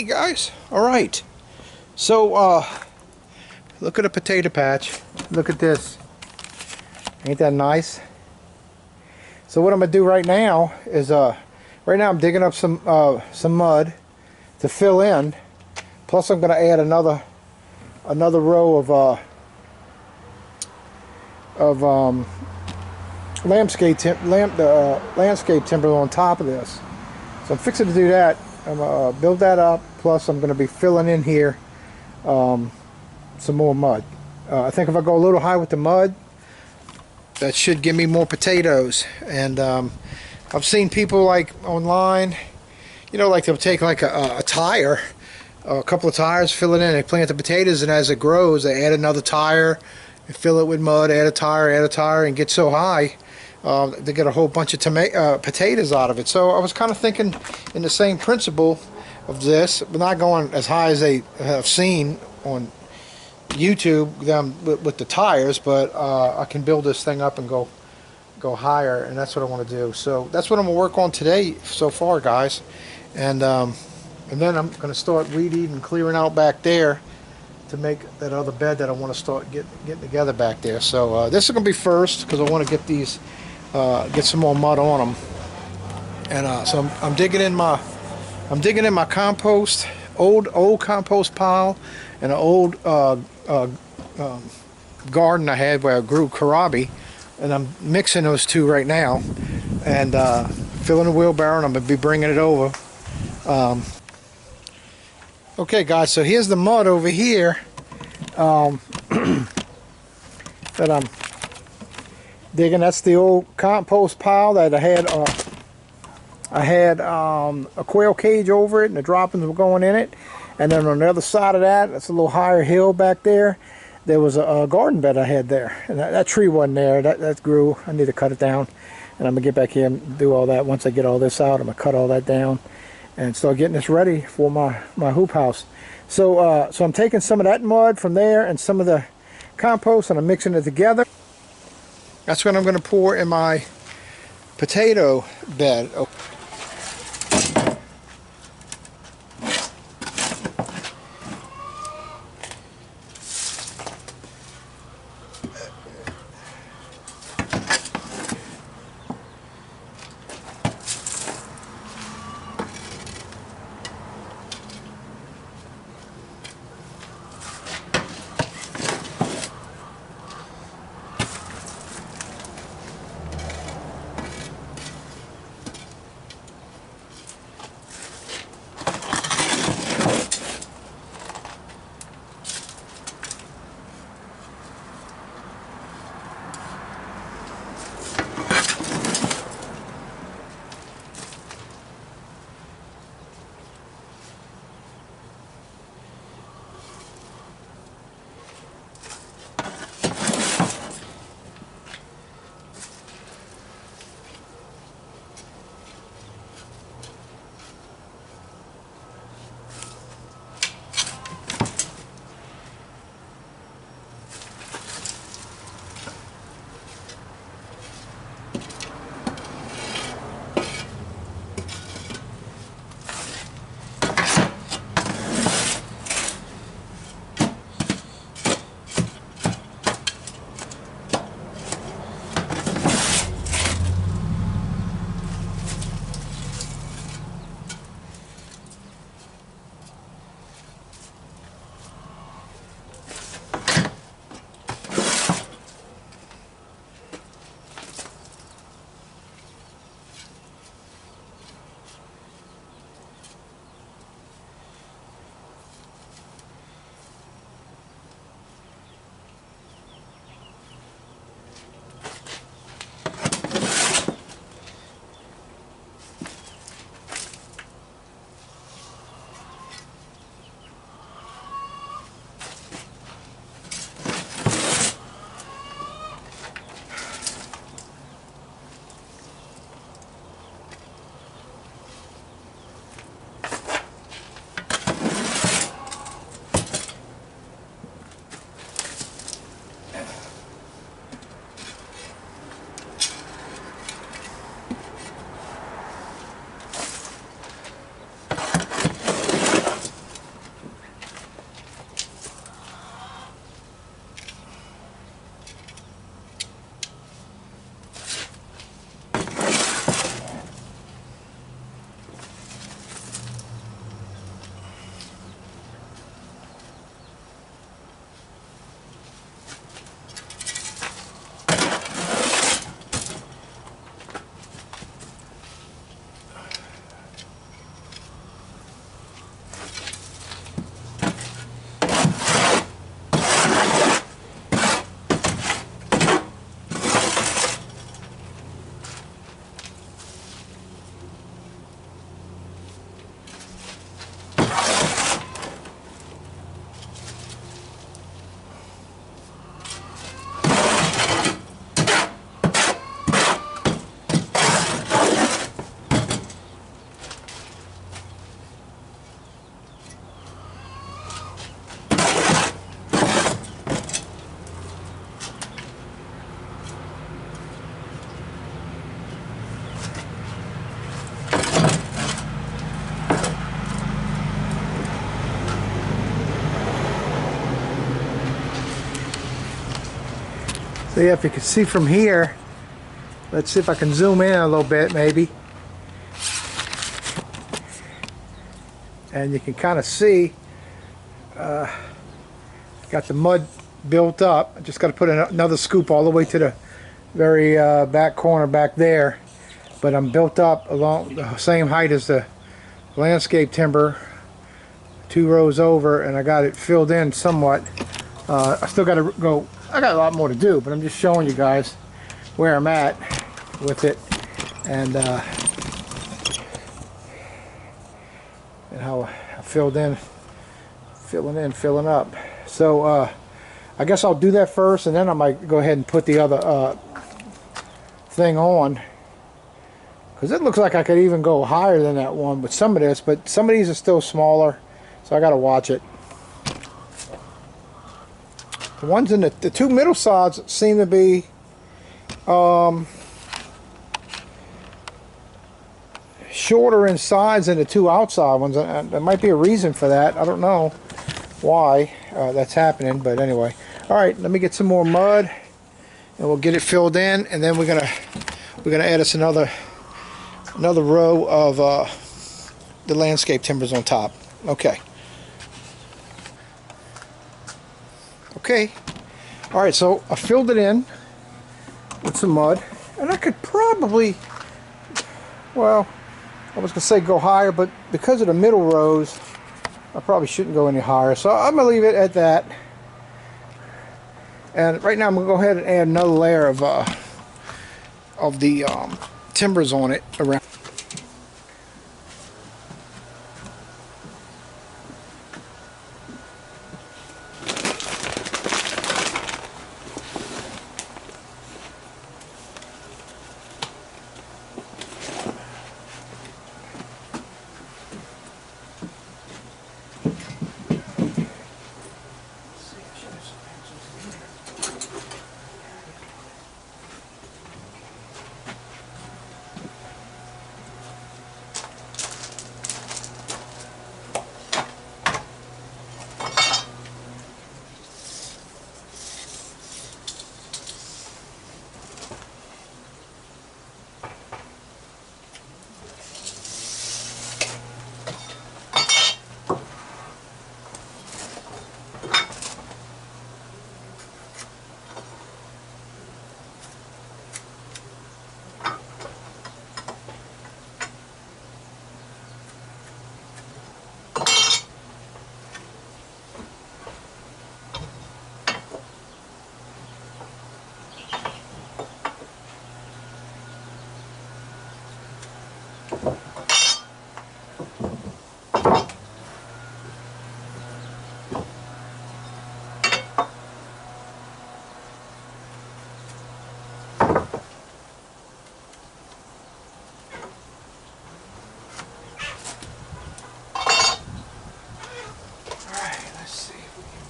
Hey guys, all right. So look at a potato patch. Look at this. Ain't that nice? So what I'm gonna do right now is right now I'm digging up some mud to fill in. Plus I'm gonna add another row of landscape timber on top of this. So I'm fixing to do that. I'm gonna build that up. Plus I'm gonna be filling in here some more mud. I think if I go a little high with the mud, that should give me more potatoes. And I've seen people like online, you know, like they'll take like a tire, a couple of tires, fill it in, they plant the potatoes, and as it grows they add another tire and fill it with mud, add a tire, and get so high they get a whole bunch of potatoes out of it. So I was kind of thinking in the same principle of this, but not going as high as they have seen on YouTube with the tires, but I can build this thing up and go higher, and that's what I want to do. So that's what I'm gonna work on today so far, guys. And then I'm gonna start weed eating and clearing out back there to make that other bed that I want to start getting together back there. So this is gonna be first because I want to get these get some more mud on them. And so I'm digging in my compost, old compost pile, and an old garden I had where I grew kohlrabi, and I'm mixing those two right now and filling the wheelbarrow, and I'm gonna be bringing it over. Okay guys, so here's the mud over here that I'm digging. That's the old compost pile that I had a quail cage over it, and the droppings were going in it. And then on the other side of that, that's a little higher hill back there, there was a garden bed I had there, and that tree wasn't there. That grew. I need to cut it down, and I'm gonna get back here and do all that. Once I get all this out, I'm gonna cut all that down and start getting this ready for my hoop house. So so I'm taking some of that mud from there and some of the compost, and I'm mixing it together. That's what I'm going to pour in my potato bed. So yeah, if you can see from here, let's see if I can zoom in a little bit maybe. And you can kind of see, got the mud built up. I just got to put another scoop all the way to the very back corner back there. But I'm built up along the same height as the landscape timber, 2 rows over, and I got it filled in somewhat. I still got to go, I got a lot more to do, but I'm just showing you guys where I'm at with it, and how I filled in, filling up. So I guess I'll do that first, and then I might go ahead and put the other thing on, because it looks like I could even go higher than that one with some of this, but some of these are still smaller, so I got to watch it. The ones in the 2 middle sods seem to be shorter in size than the 2 outside ones. There might be a reason for that. I don't know why that's happening, but anyway. All right, let me get some more mud, and we'll get it filled in, and then we're gonna add us another row of the landscape timbers on top. Okay. Okay. All right, so I filled it in with some mud, and I could probably, well, I was gonna say go higher, but because of the middle rows, I probably shouldn't go any higher. So I'm gonna leave it at that. And right now I'm gonna go ahead and add another layer of the timbers on it around.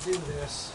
Do this.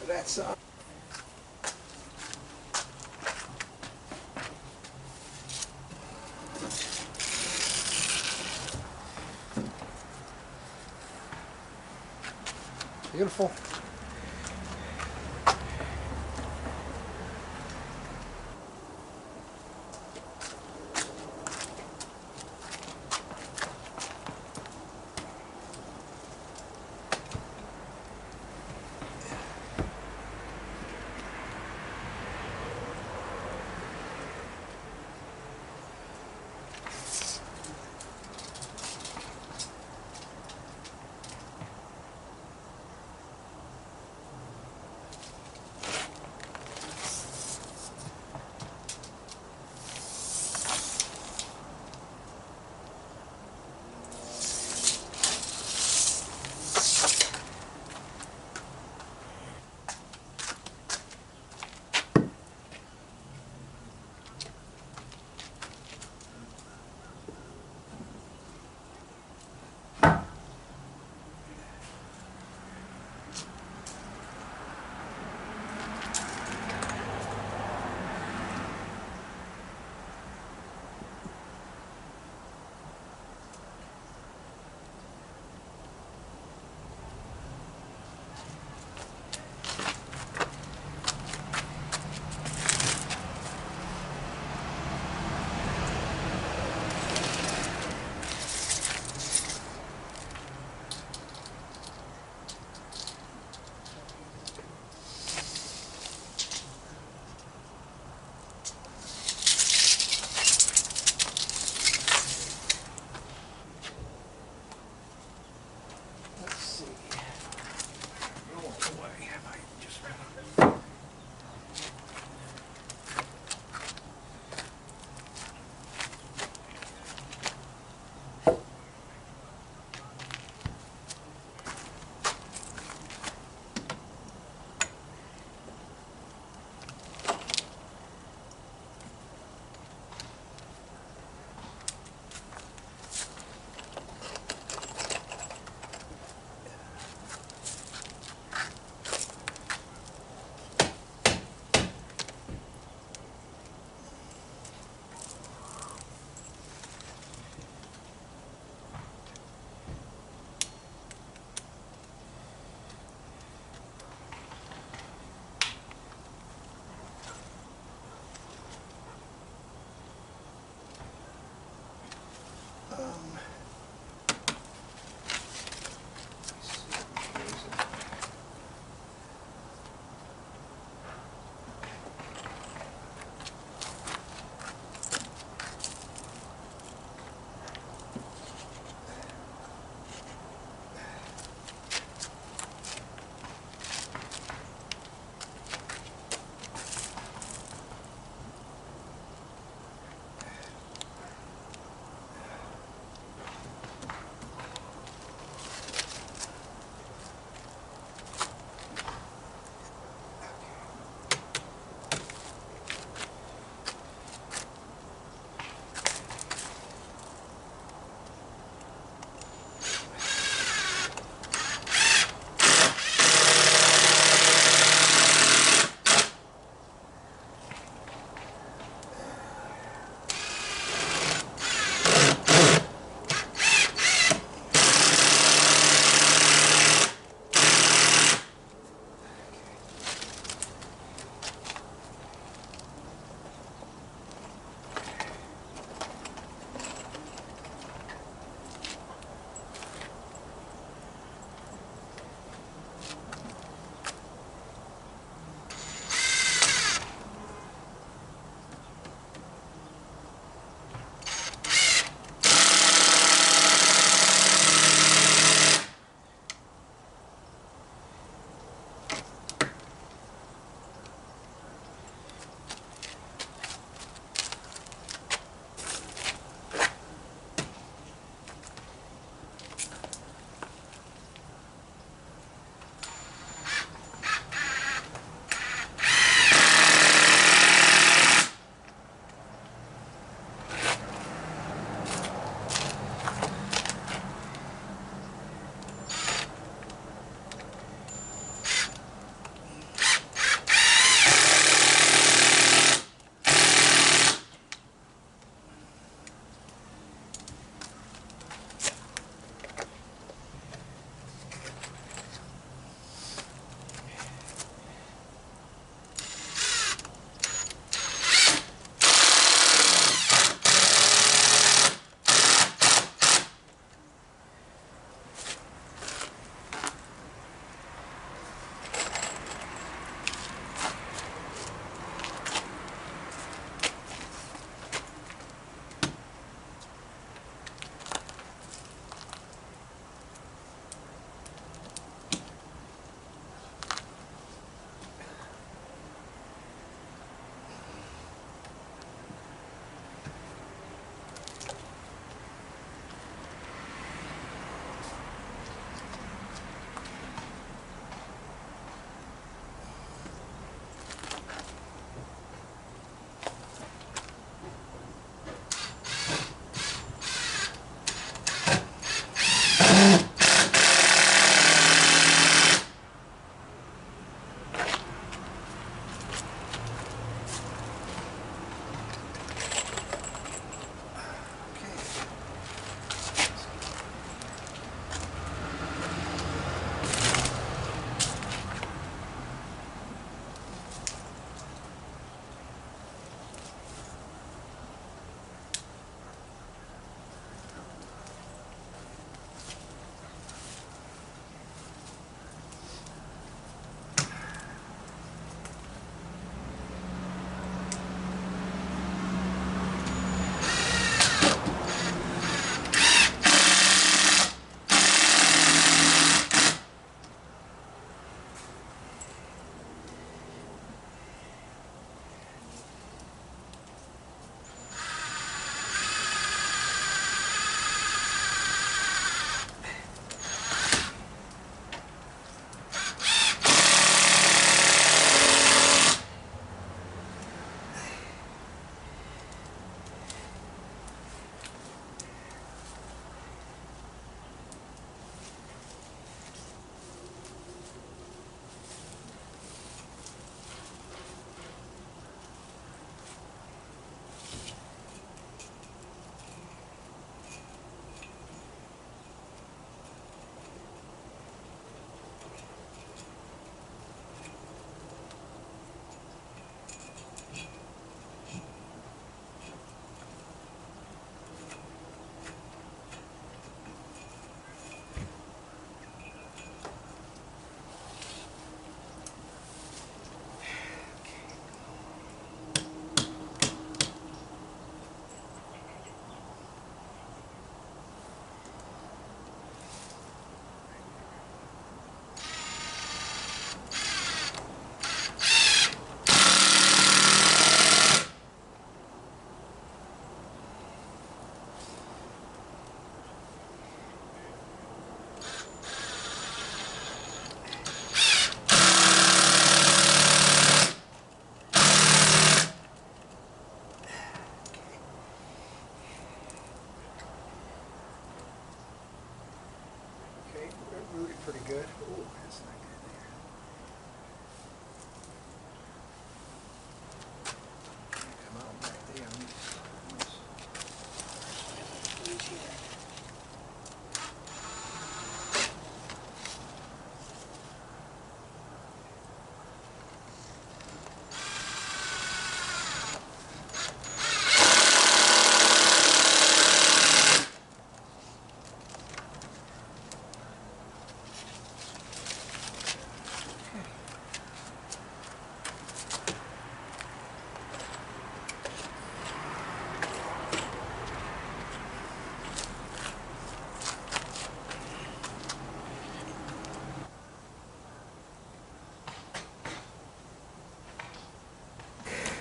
That side. Beautiful.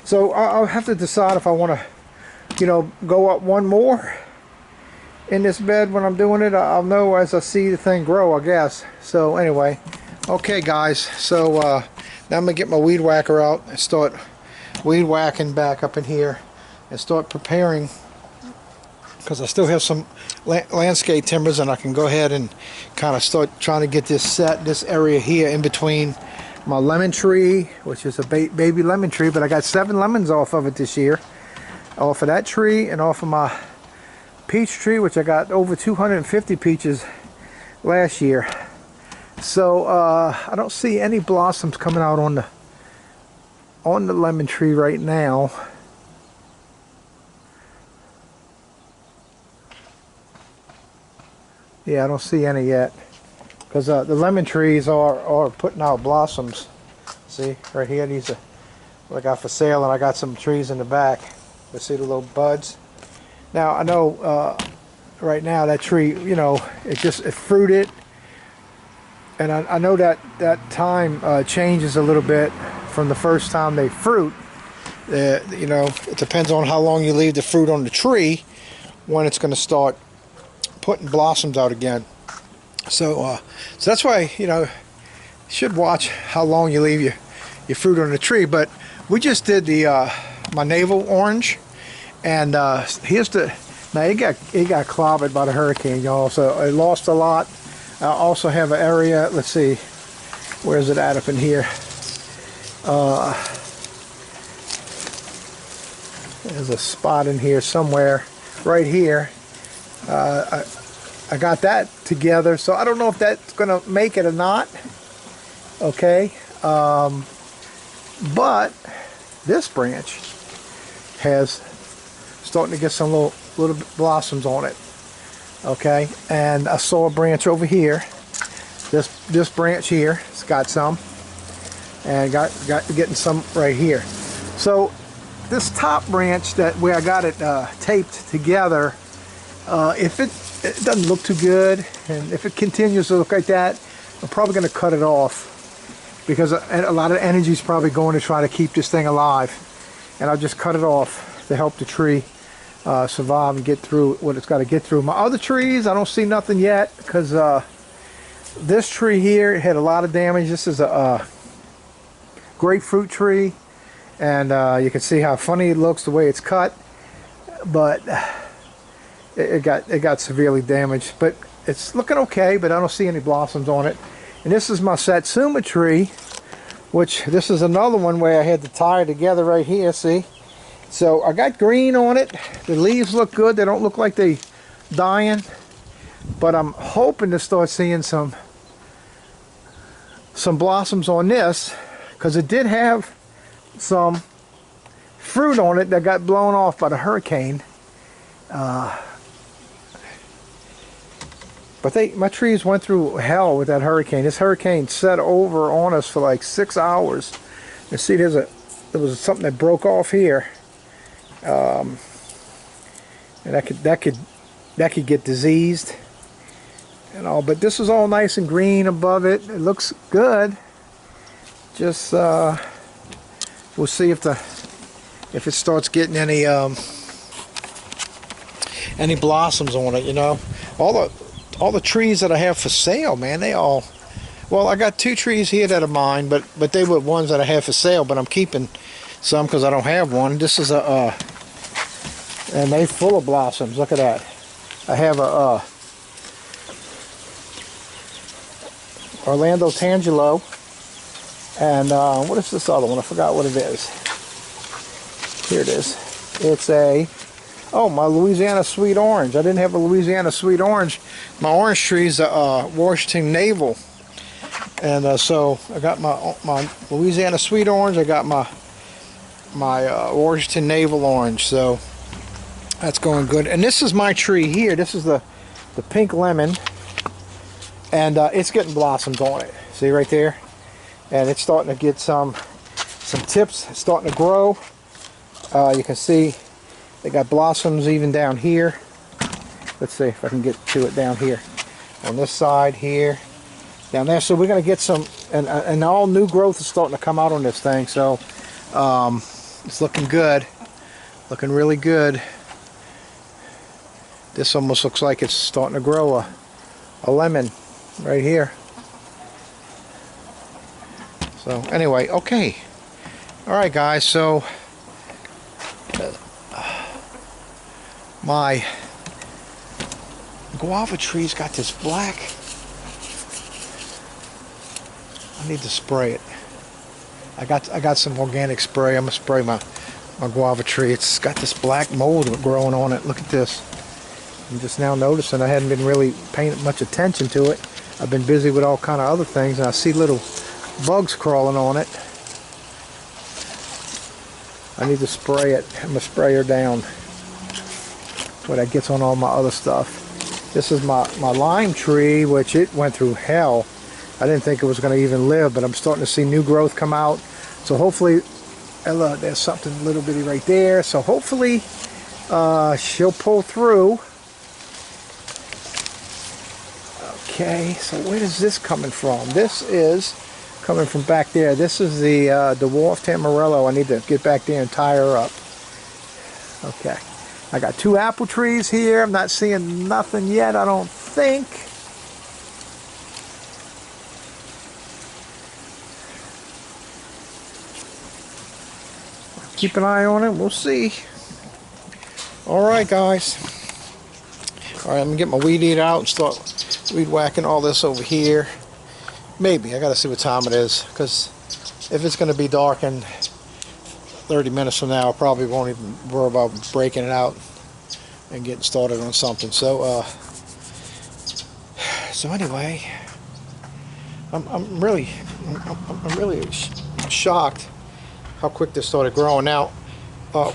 So I'll have to decide if I want to, you know, go up one more in this bed when I'm doing it. I'll know as I see the thing grow, I guess. So anyway, okay guys, so now I'm gonna get my weed whacker out and start weed whacking back up in here and start preparing, because I still have some landscape timbers, and I can go ahead and kind of start trying to get this set, this area here in between my lemon tree, which is a baby lemon tree, but I got 7 lemons off of it this year, off of that tree, and off of my peach tree, which I got over 250 peaches last year. So I don't see any blossoms coming out on the lemon tree right now. Yeah, I don't see any yet, because the lemon trees are putting out blossoms. See right here, these are what I got for sale, and I got some trees in the back. You see the little buds. Now I know right now that tree, you know, it fruited, and I know that time changes a little bit from the first time they fruit. You know, it depends on how long you leave the fruit on the tree when it's going to start putting blossoms out again. So that's why, you know, you should watch how long you leave your fruit on the tree. But we just did the my navel orange, and here's the, now it got clobbered by the hurricane, y'all, so it lost a lot. I also have an area, let's see, where is it at up in here? There's a spot in here somewhere, right here. I got that together, so I don't know if that's gonna make it or not. Okay, but this branch has starting to get some little blossoms on it. Okay, and I saw a branch over here. This branch here, it's got some, and got getting some right here. So this top branch where I got it taped together, if it doesn't look too good, and if it continues to look like that, I'm probably going to cut it off, because a lot of energy is probably going to try to keep this thing alive, and I'll just cut it off to help the tree survive and get through what it's got to get through. My other trees, I don't see nothing yet, because this tree here had a lot of damage. This is a grapefruit tree, and you can see how funny it looks the way it's cut, but it got severely damaged. But it's looking okay, but I don't see any blossoms on it. And this is my satsuma tree, which this is another one where I had to tie it together right here, see? So I got green on it. The leaves look good. They don't look like they dying, but I'm hoping to start seeing some blossoms on this, because it did have some fruit on it that got blown off by the hurricane. But my trees went through hell with that hurricane. This hurricane set over on us for like 6 hours. You see, there was something that broke off here, and that could get diseased and all. But this is all nice and green above it. It looks good. Just we'll see if it starts getting any blossoms on it. You know, all the trees that I have for sale, man, they all, well, I got 2 trees here that are mine, but they were ones that I have for sale, but I'm keeping some because I don't have one. This is and they full of blossoms. Look at that. I have a Orlando Tangelo, and what is this other one? I forgot what it is. Here it is. It's my Louisiana Sweet Orange. I didn't have a Louisiana Sweet Orange. My orange tree is a Washington Navel, and so I got my Louisiana Sweet Orange. I got my Washington Navel Orange. So that's going good. And this is my tree here. This is the pink lemon, and it's getting blossoms on it. See right there, and it's starting to get some tips. It's starting to grow. You can see they got blossoms even down here. Let's see if I can get to it down here on this side here, down there. So we're going to get some, and all new growth is starting to come out on this thing. So It's looking good. Looking really good. This almost looks like it's starting to grow a lemon right here. So anyway, okay. Alright guys, so my guava tree's got this black. I need to spray it. I got some organic spray. I'm gonna spray my guava tree. It's got this black mold growing on it. Look at this. I'm just now noticing. I hadn't been really paying much attention to it. I've been busy with all kind of other things, and I see little bugs crawling on it. I need to spray it. I'm gonna spray her down before that gets on all my other stuff. This is my lime tree, which it went through hell. I didn't think it was going to even live, but I'm starting to see new growth come out. So hopefully, Ella, there's something little bitty right there. So hopefully she'll pull through. Okay, so where is this coming from? This is coming from back there. This is the dwarf Tamarello. I need to get back there and tie her up. Okay, I got 2 apple trees here. I'm not seeing nothing yet, I don't think. Keep an eye on it. We'll see. Alright guys. Alright, I'm going to get my weed eater out and start weed whacking all this over here. Maybe. I got to see what time it is. Because if it's going to be dark in 30 minutes from now, I probably won't even worry about breaking it out and getting started on something. So anyway, I'm really shocked how quick this started growing out.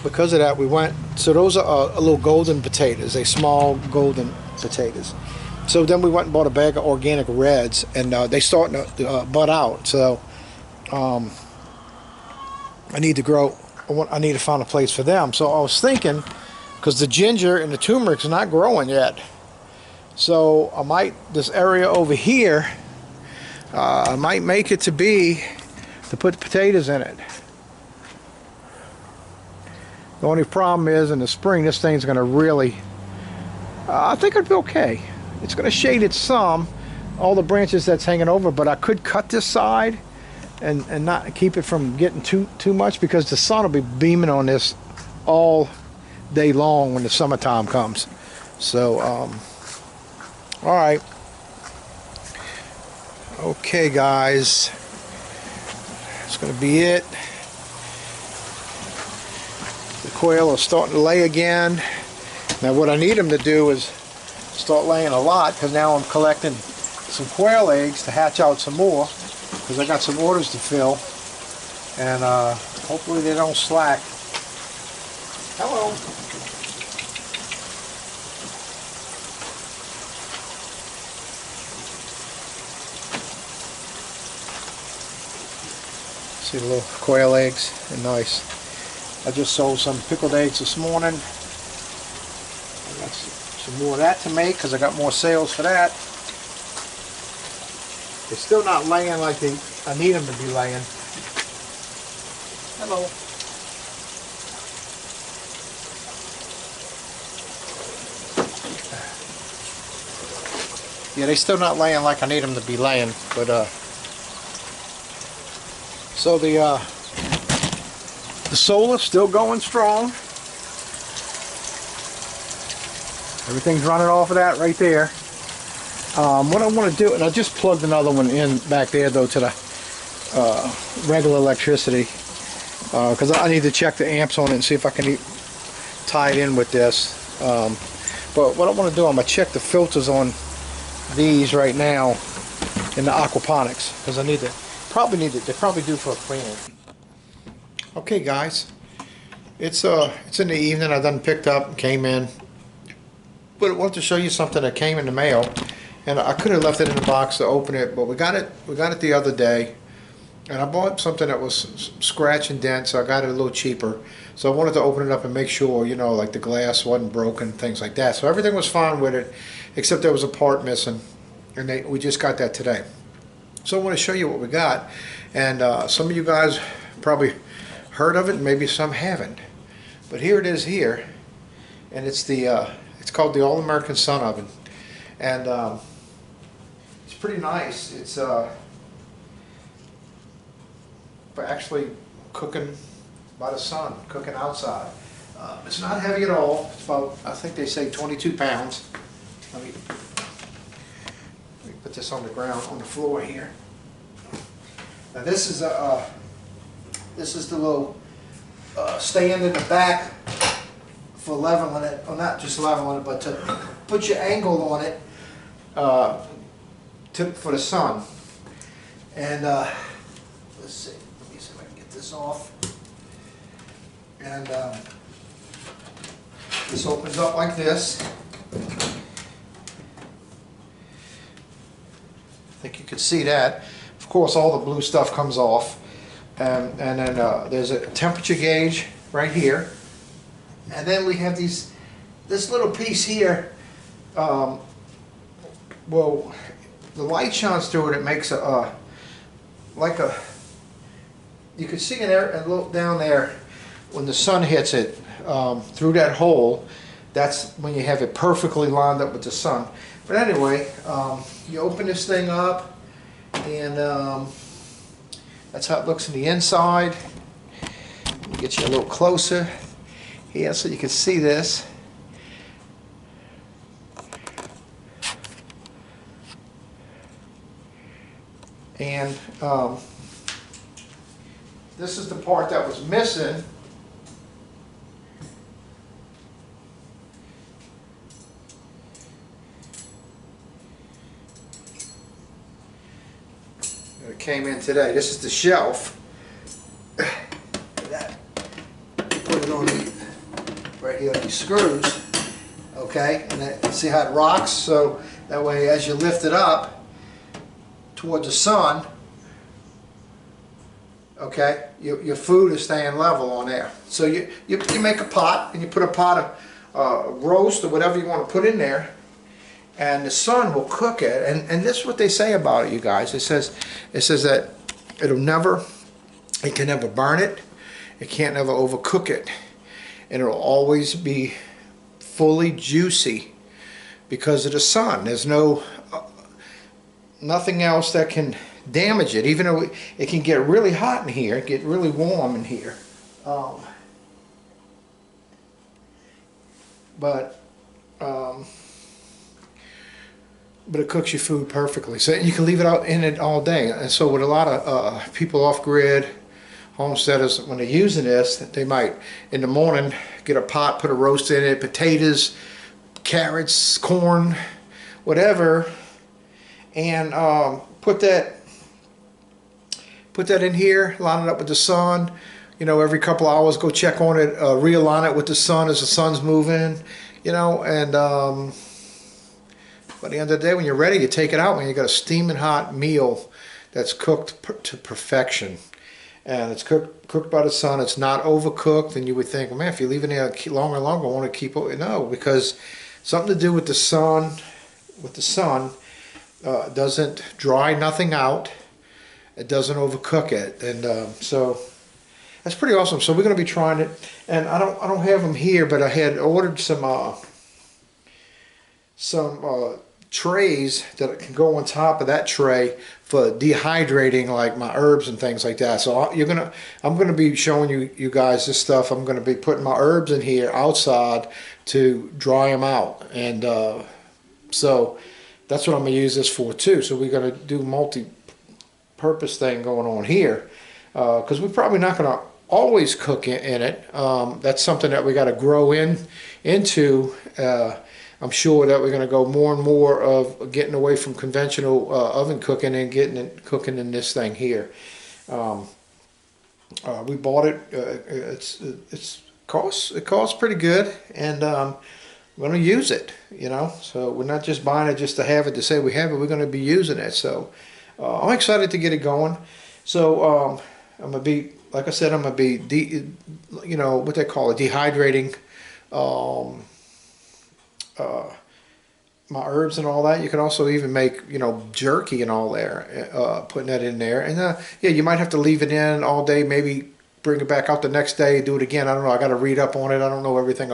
Because of that, we went, so those are little golden potatoes, they small golden potatoes. So then we went and bought a bag of organic reds, and they starting to bud out. So I need to find a place for them. So I was thinking, because the ginger and the turmeric is not growing yet, so I might, this area over here, I might make it to put potatoes in it. The only problem is in the spring this thing's going to really, I think it'll be okay. It's going to shade it some, all the branches that's hanging over, but I could cut this side and not keep it from getting too much, because the sun will be beaming on this all day long when the summertime comes. So, alright. Okay guys, that's going to be it. Quail are starting to lay again. Now what I need them to do is start laying a lot, because now I'm collecting some quail eggs to hatch out some more, because I got some orders to fill, and hopefully they don't slack. Hello. See the little quail eggs? They're nice. I just sold some pickled eggs this morning. I got some more of that to make, because I got more sales for that. They're still not laying like I need them to be laying. Hello. Yeah, they're still not laying like I need them to be laying, but so the solar's still going strong. Everything's running off of that right there. What I want to do, and I just plugged another one in back there though to the regular electricity, because I need to check the amps on it and see if I can tie it in with this. But what I want to do, I'm going to check the filters on these right now in the aquaponics, because I need to, they probably do for a cleaning. Okay guys, it's in the evening. I done picked up and came in, but I wanted to show you something that came in the mail, and I could have left it in the box to open it, but we got it the other day, and I bought something that was scratch and dent, so I got it a little cheaper. So I wanted to open it up and make sure, you know, like the glass wasn't broken, things like that. So everything was fine with it, except there was a part missing, and we just got that today. So I want to show you what we got, and some of you guys probably heard of it, maybe some haven't. But here it is here, and it's called the All-American Sun Oven, and it's pretty nice. It's for actually cooking by the sun, cooking outside. It's not heavy at all. It's about, I think they say 22 pounds. Let me put this on the ground, on the floor here. Now this is the little stand in the back for leveling it, or not just leveling it, but to put your angle on it for the sun. And let's see, let me see if I can get this off. And this opens up like this. I think you can see that. Of course, all the blue stuff comes off. And then there's a temperature gauge right here. And then we have this little piece here. Well, the light shines through it. It makes you can see it there and look down there when the sun hits it through that hole. That's when you have it perfectly lined up with the sun. But anyway, you open this thing up, and that's how it looks on the inside. Get you a little closer here so you can see this. And this is the part that was missing. It came in today. This is the shelf. That, put it on right here, these screws. Okay, and then see how it rocks. So that way, as you lift it up towards the sun, okay, your food is staying level on there. So you make a pot, and you put a pot of roast or whatever you want to put in there, and the sun will cook it. And this is what they say about it, you guys. It says that it can never burn it, it can't never overcook it, and it'll always be fully juicy because of the sun. There's nothing else that can damage it, even though it can get really hot in here, get really warm in here. But it cooks your food perfectly. So you can leave it out in it all day. And so with a lot of people off-grid, homesteaders, when they're using this, they might, in the morning, get a pot, put a roast in it, potatoes, carrots, corn, whatever, and put that in here, line it up with the sun. You know, every couple hours, go check on it, realign it with the sun as the sun's moving. You know, and by the end of the day, when you're ready, you take it out when you got a steaming hot meal that's cooked to perfection. And it's cooked by the sun. It's not overcooked. And you would think, well, man, if you leave it there longer and longer, I want to keep it. No, because something to do with the sun. Doesn't dry nothing out. It doesn't overcook it, and so that's pretty awesome. So we're going to be trying it, and I don't have them here, but I had ordered some trays that can go on top of that tray for dehydrating, like my herbs and things like that. So I'm gonna be showing you guys this stuff. I'm gonna be putting my herbs in here outside to dry them out, and so that's what I'm gonna use this for too. So we're gonna do multi-purpose thing going on here, because we're probably not gonna always cook in it. That's something that we got to grow into. I'm sure that we're going to go more and more of getting away from conventional oven cooking and getting it cooking in this thing here. We bought it. It costs pretty good, and we're going to use it. You know, so we're not just buying it just to have it to say we have it. We're going to be using it. So I'm excited to get it going. So I'm going to be, like I said, I'm going to be, you know, what they call it, dehydrating my herbs and all that. You can also even make, you know, jerky and all there, putting that in there. And yeah, you might have to leave it in all day, maybe bring it back out the next day, do it again. I don't know. I got to read up on it. I don't know everything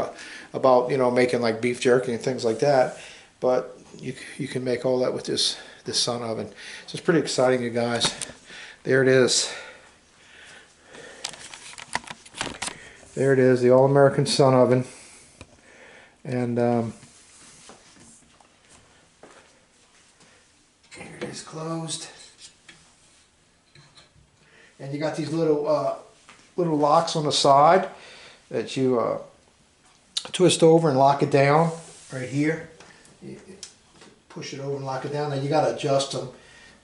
about, you know, making like beef jerky and things like that. But you can make all that with this sun oven. So it's pretty exciting, you guys. There it is. There it is, the All-American Sun Oven. And here it is closed. And you got these little locks on the side that you twist over and lock it down right here. You push it over and lock it down. Now you got to adjust them,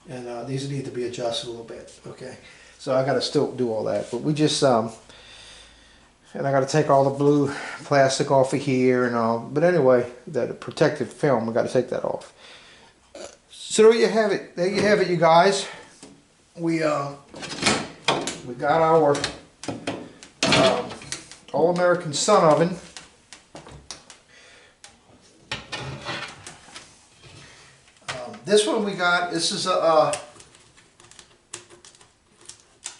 and these need to be adjusted a little bit. Okay, so I got to still do all that, but we just and I got to take all the blue plastic off of here and all. But anyway, that protective film, I got to take that off. So there you have it. There you have it, you guys. We got our All-American Sun Oven. This one we got. This is a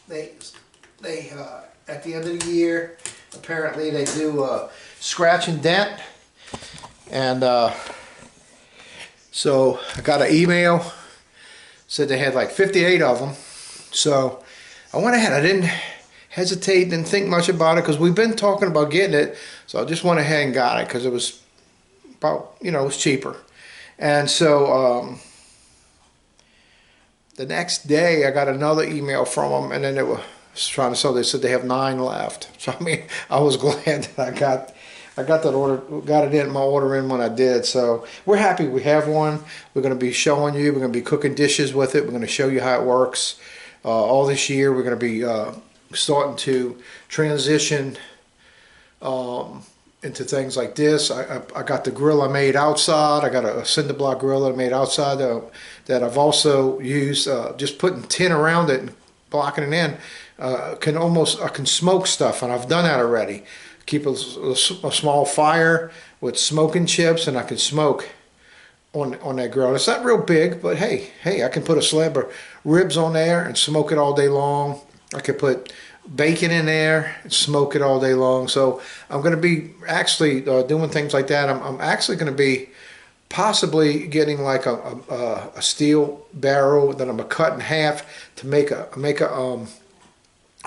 they at the end of the year, apparently they do scratch and dent, and so I got an email, said they had like 58 of them. So I went ahead. I didn't hesitate, didn't think much about it, because we've been talking about getting it. So I just went ahead and got it because it was about, you know, it was cheaper. And so the next day I got another email from them, and then it was trying to sell. They said they have 9 left. So I mean, I was glad that I got that order, got it in my order in when I did. So we're happy we have one. We're going to be showing you. We're going to be cooking dishes with it. We're going to show you how it works. All this year we're going to be starting to transition into things like this. I got the grill I made outside. I got a cinder block grill that I made outside that I've also used. Just putting tin around it and blocking it in. I can smoke stuff, and I've done that already. Keep a small fire with smoking chips, and I can smoke on that grill. It's not real big, but hey, I can put a slab of ribs on there and smoke it all day long. I could put bacon in there and smoke it all day long. So I'm going to be actually doing things like that. I'm actually going to be possibly getting like a steel barrel that I'm going to cut in half to make a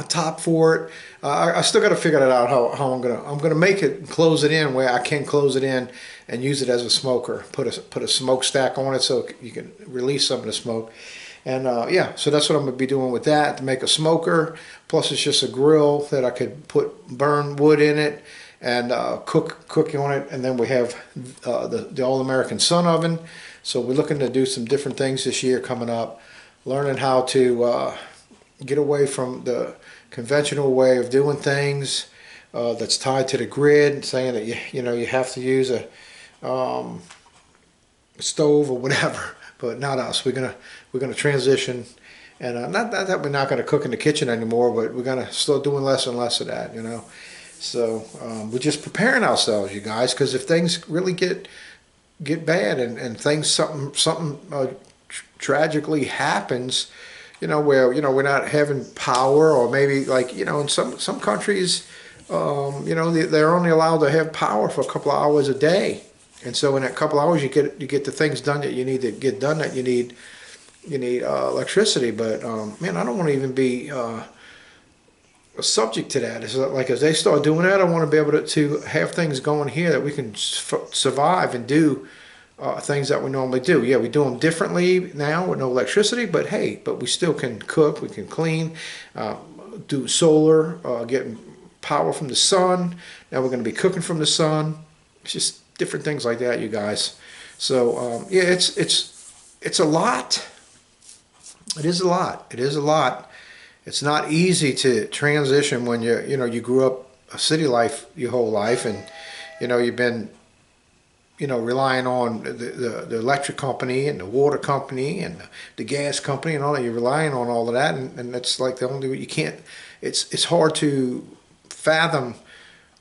top for it. I still got to figure that out how I'm gonna make it and close it in where I can close it in and use it as a smoker. Put a smokestack on it so you can release some of the smoke. And yeah, so that's what I'm gonna be doing with that, to make a smoker. Plus it's just a grill that I could burn wood in it and cook on it. And then we have the All-American Sun Oven. So we're looking to do some different things this year coming up, learning how to get away from the conventional way of doing things that's tied to the grid, saying that you have to use a stove or whatever. But not us. We're gonna transition, and not that we're not gonna cook in the kitchen anymore, but we're gonna start doing less and less of that. So we're just preparing ourselves, you guys, because if things really get bad and things something tragically happens, where we're not having power, or maybe like in some countries, they're only allowed to have power for a couple of hours a day, and so in that couple of hours you get the things done that you need to get done, that you need electricity. But man, I don't want to even be subject to that. It's like as they start doing that, I want to be able to have things going here that we can survive and do things that we normally do. Yeah, we do them differently now with no electricity, but hey, we still can cook, we can clean, do solar, getting power from the sun. Now we're going to be cooking from the sun. It's just different things like that, you guys. So yeah, it's a lot. It is a lot. It is a lot. It's not easy to transition when you grew up a city life your whole life, and you've been relying on the electric company and the water company and the gas company and all that. You're relying on all of that, and that's like the only way. You can't. It's hard to fathom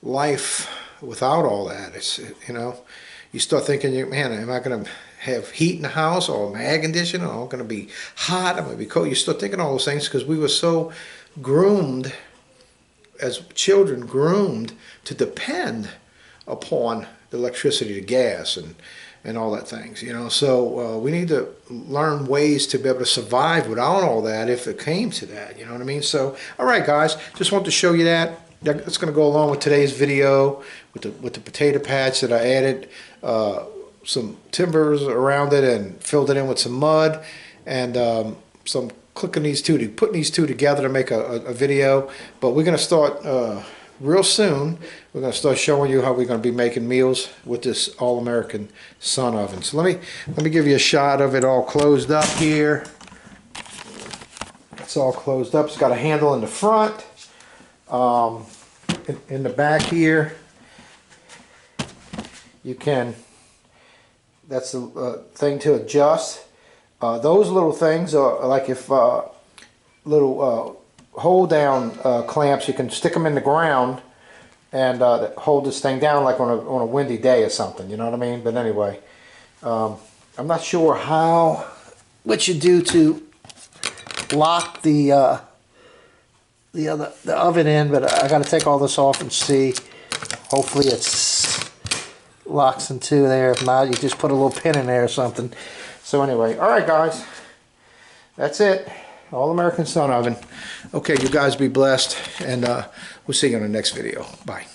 life without all that. It's you start thinking, man, am I going to have heat in the house, or am I air conditioning, or am I going to be hot? I'm going to be cold. You start thinking all those things because we were so groomed as children, groomed to depend upon the electricity, the gas, and all that things, you know. So we need to learn ways to be able to survive without all that if it came to that, you know what I mean? So, all right, guys, just wanted to show you that. That's going to go along with today's video with the potato patch that I added some timbers around it and filled it in with some mud, and some putting these two together to make a video. But we're going to start real soon. We're going to start showing you how we're going to be making meals with this All-American Sun oven. So let me give you a shot of it all closed up here. It's all closed up. It's got a handle in the front. In the back here, you can, that's the thing to adjust. Those little things are like if little hold down clamps. You can stick them in the ground and hold this thing down like on a windy day or something, you know what I mean? But anyway, I'm not sure what you do to lock the oven in, but I got to take all this off and see. Hopefully it's locks in two there. If not, you just put a little pin in there or something. So anyway, all right, guys, that's it. All-American Sun oven. Okay, you guys be blessed, and we'll see you in the next video. Bye.